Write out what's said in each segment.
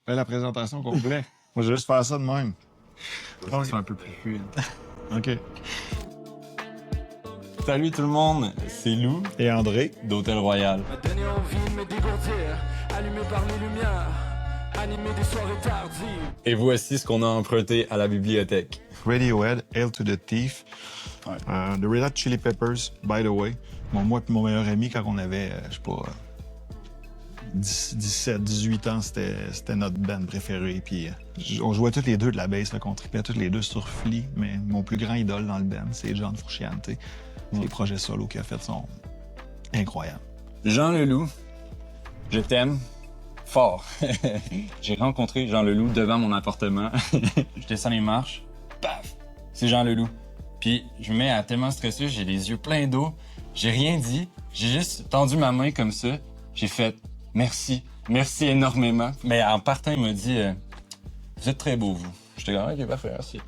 Fais la présentation complète. Moi, je vais juste faire ça de même. C'est un peu plus fluide. OK. Salut tout le monde, c'est Lou Et André? d'Hôtel Royal. m'a donné envie de me dégourdir, allumé par les lumières, animé des soirées tardives. Et voici ce qu'on a emprunté à la bibliothèque. Radiohead, Hail to the Thief. The Red Hot Chili Peppers, by the way. Moi et mon meilleur ami, quand on avait, je sais pas, 17, 18 ans, c'était notre band préférée. Puis on jouait tous les deux de la bass, là, qu'on tripait tous les deux sur Flea. Mais mon plus grand idole dans le band, c'est John Frusciante. Les projets solo qu'il a fait sont incroyables. Jean Leloup, je t'aime fort. J'ai rencontré Jean Leloup devant mon appartement. Je descends les marches, paf, c'est Jean Leloup. Puis je me mets à tellement stresser, j'ai les yeux pleins d'eau. J'ai rien dit, j'ai juste tendu ma main comme ça. J'ai fait merci, merci énormément. Mais en partant, il m'a dit vous êtes très beau, vous. J'étais comme ok, parfait, merci.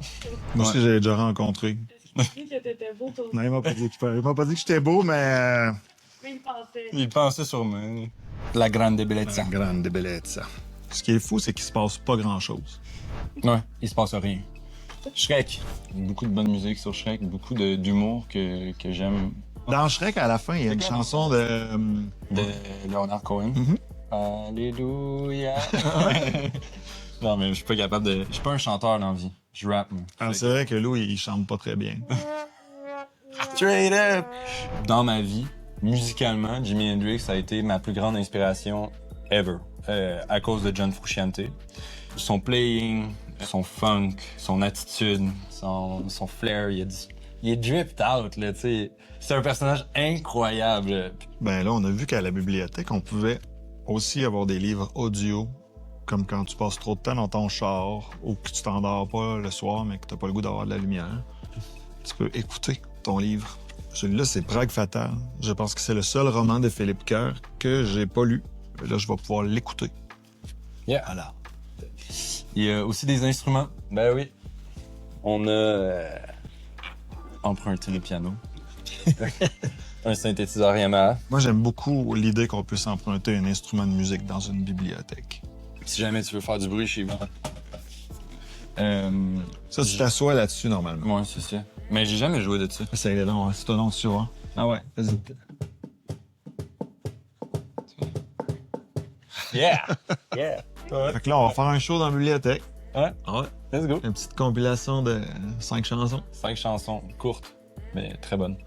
Moi aussi, j'avais déjà rencontré. dit que t'étais beau, toi aussi. Non, il m'a pas dit que j'étais beau, mais... Mais il pensait. Il pensait sur moi. La grande bellezza. Grande bellezza. Ce qui est fou, c'est qu'il se passe pas grand-chose. Ouais, il se passe rien. Shrek. Beaucoup de bonne musique sur Shrek, beaucoup d'humour que j'aime. Dans Shrek, à la fin, il y a une chanson de... De Leonard Cohen. Alléluia. Non, mais je suis pas capable de... Je suis pas un chanteur dans la vie. Je rappe, moi. Ah, c'est vrai que Lou, il chante pas très bien. Straight up! Dans ma vie, musicalement, Jimi Hendrix a été ma plus grande inspiration ever. À cause de John Frusciante. Son playing, son funk, son attitude, son flair, il est dripped out, là, tu sais. C'est un personnage incroyable. Ben là, on a vu qu'à la bibliothèque, on pouvait aussi avoir des livres audio, comme quand tu passes trop de temps dans ton char ou que tu t'endors pas le soir, mais que t'as pas le goût d'avoir de la lumière. Tu peux écouter ton livre. Celui-là, c'est Prague fatale. Je pense que c'est le seul roman de Philippe Kerr que j'ai pas lu. Là, je vais pouvoir l'écouter. Yeah. Voilà. Il y a aussi des instruments. Ben oui. On a emprunté le piano. Un synthétiseur Yamaha. Moi, j'aime beaucoup l'idée qu'on puisse emprunter un instrument de musique dans une bibliothèque. Si jamais tu veux faire du bruit chez vous. Ça, tu t'assois là-dessus, normalement. Ouais, c'est ça. Mais j'ai jamais joué de ça. C'est long, c'est un nom sur, hein? Ah ouais, vas-y. Yeah! Yeah! Fait que là, on va faire un show dans la bibliothèque. Ouais, Ouais. let's go. Une petite compilation de 5 chansons. 5 chansons courtes, mais très bonnes.